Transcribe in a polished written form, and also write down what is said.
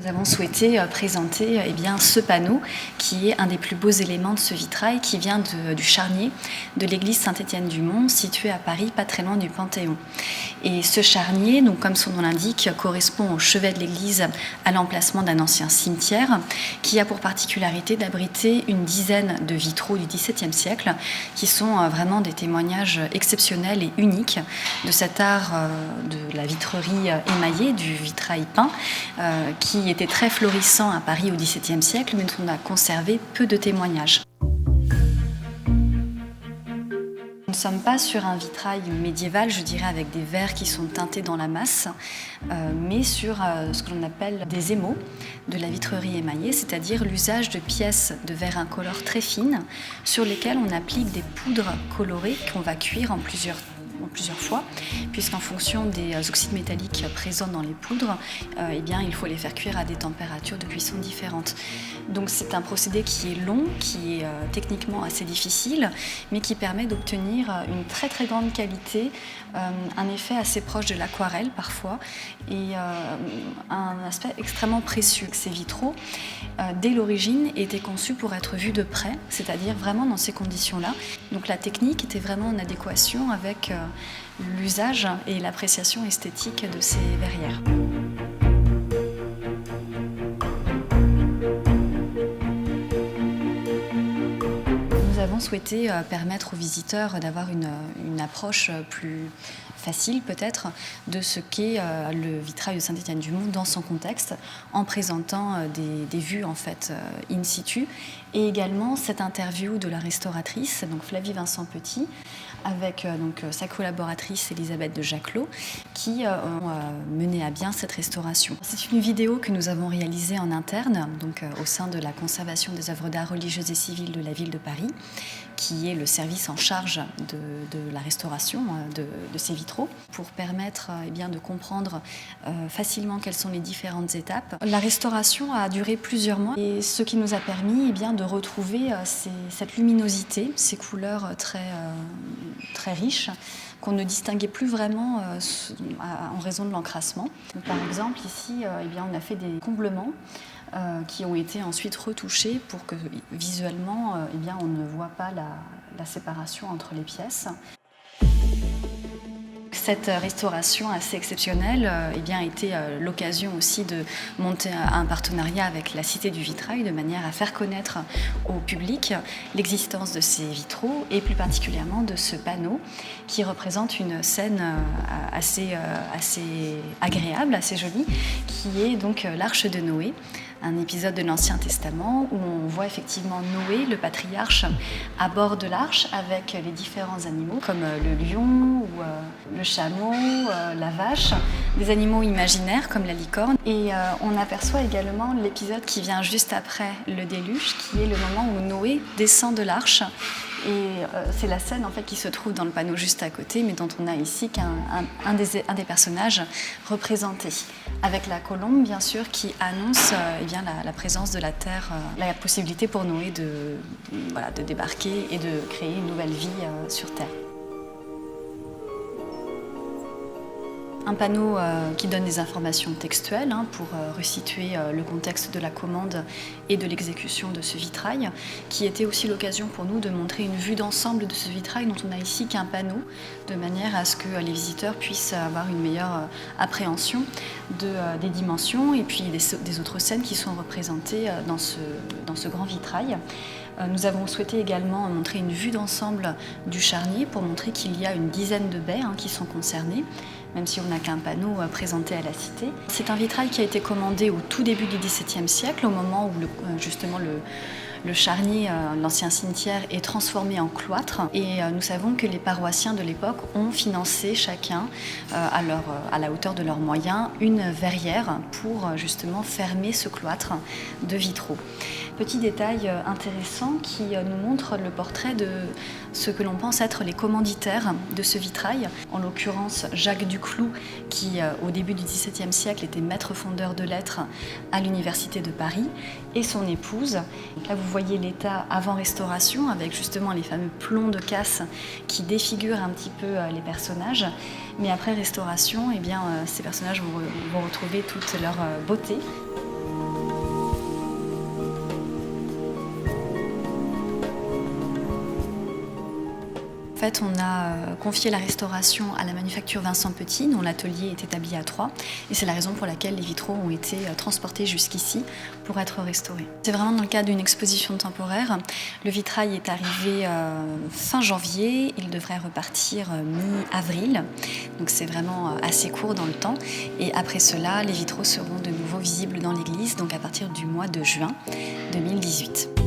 Nous avons souhaité présenter ce panneau qui est un des plus beaux éléments de ce vitrail qui vient du charnier de l'église Saint-Étienne-du-Mont située à Paris, pas très loin du Panthéon. Et ce charnier, donc comme son nom l'indique, correspond au chevet de l'église à l'emplacement d'un ancien cimetière qui a pour particularité d'abriter une dizaine de vitraux du XVIIe siècle qui sont vraiment des témoignages exceptionnels et uniques de cet art de la vitrerie émaillée, du vitrail peint, qui était très florissant à Paris au XVIIe siècle, mais dont on a conservé peu de témoignages. Nous ne sommes pas sur un vitrail médiéval, je dirais, avec des verres qui sont teintés dans la masse, mais sur ce que l'on appelle des émaux de la vitrerie émaillée, c'est-à-dire l'usage de pièces de verre incolore très fines sur lesquelles on applique des poudres colorées qu'on va cuire en plusieurs fois, puisqu'en fonction des oxydes métalliques présents dans les poudres, il faut les faire cuire à des températures de cuisson différentes. Donc c'est un procédé qui est long, qui est techniquement assez difficile, mais qui permet d'obtenir une très très grande qualité, un effet assez proche de l'aquarelle parfois, et un aspect extrêmement précieux. Ces vitraux, dès l'origine, étaient conçus pour être vus de près, c'est-à-dire vraiment dans ces conditions-là. Donc la technique était vraiment en adéquation avec l'usage et l'appréciation esthétique de ces verrières. Nous avons souhaité permettre aux visiteurs d'avoir une approche plus facile peut-être de ce qu'est le vitrail de Saint-Étienne-du-Mont dans son contexte, en présentant des vues en fait in situ, et également cette interview de la restauratrice, donc Flavie Vincent Petit, avec sa collaboratrice Elisabeth de Jacquelot, qui ont mené à bien cette restauration. C'est une vidéo que nous avons réalisée en interne, au sein de la conservation des œuvres d'art religieuses et civiles de la ville de Paris, qui est le service en charge de la restauration de ces vitraux, pour permettre de comprendre facilement quelles sont les différentes étapes. La restauration a duré plusieurs mois, et ce qui nous a permis de retrouver cette luminosité, ces couleurs très riches, qu'on ne distinguait plus vraiment en raison de l'encrassement. Par exemple, ici, on a fait des comblements qui ont été ensuite retouchés pour que visuellement, on ne voit pas la séparation entre les pièces. Cette restauration assez exceptionnelle a été l'occasion aussi de monter un partenariat avec la Cité du Vitrail de manière à faire connaître au public l'existence de ces vitraux et plus particulièrement de ce panneau qui représente une scène assez agréable, assez jolie, qui est donc l'Arche de Noé. Un épisode de l'Ancien Testament où on voit effectivement Noé, le patriarche, à bord de l'arche avec les différents animaux comme le lion ou le chameau, la vache, des animaux imaginaires comme la licorne. Et on aperçoit également l'épisode qui vient juste après le déluge, qui est le moment où Noé descend de l'arche. Et c'est la scène en fait qui se trouve dans le panneau juste à côté, mais dont on a ici qu'un des personnages représentés, avec la colombe bien sûr qui annonce la présence de la terre, la possibilité pour Noé de débarquer et de créer une nouvelle vie sur terre. Un panneau qui donne des informations textuelles pour resituer le contexte de la commande et de l'exécution de ce vitrail, qui était aussi l'occasion pour nous de montrer une vue d'ensemble de ce vitrail dont on n'a ici qu'un panneau, de manière à ce que les visiteurs puissent avoir une meilleure appréhension des dimensions et puis des autres scènes qui sont représentées dans ce grand vitrail. Nous avons souhaité également montrer une vue d'ensemble du charnier pour montrer qu'il y a une dizaine de baies qui sont concernées, même si on n'a qu'un panneau présenté à la Cité. C'est un vitrail qui a été commandé au tout début du XVIIe siècle, au moment où le charnier, l'ancien cimetière, est transformé en cloître. Et nous savons que les paroissiens de l'époque ont financé chacun, à la hauteur de leurs moyens, une verrière pour justement fermer ce cloître de vitraux. Petit détail intéressant qui nous montre le portrait de ce que l'on pense être les commanditaires de ce vitrail, en l'occurrence Jacques Duclou, qui au début du XVIIe siècle était maître fondeur de lettres à l'Université de Paris, et son épouse. Donc là vous voyez l'état avant restauration avec justement les fameux plombs de casse qui défigurent un petit peu les personnages, mais après restauration, ces personnages vont retrouver toute leur beauté. fait, on a confié la restauration à la manufacture Vincent Petit, dont l'atelier est établi à Troyes. Et c'est la raison pour laquelle les vitraux ont été transportés jusqu'ici pour être restaurés. C'est vraiment dans le cadre d'une exposition temporaire. Le vitrail est arrivé fin janvier, il devrait repartir mi-avril. Donc c'est vraiment assez court dans le temps. Et après cela, les vitraux seront de nouveau visibles dans l'église, donc à partir du mois de juin 2018.